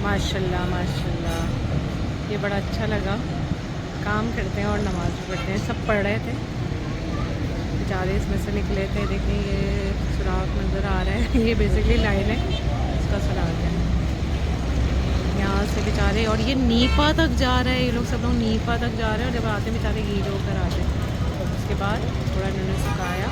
माशाल्लाह माशाल्लाह, ये बड़ा अच्छा लगा। काम करते हैं और नमाज़ भी पढ़ते हैं, सब पढ़ रहे थे बेचारे, इसमें से निकले थे। देखिए ये सुराख नज़र आ रहा है ये बेसिकली लाइन है, इसका सुराख है यहाँ से बेचारे। और ये नीपा तक जा रहा है, ये लोग सब लोग नीपा तक जा रहे हैं, और जब आते हैं बेचारे गीले होकर आते हैं। उसके बाद थोड़ा इन्होंने सुखाया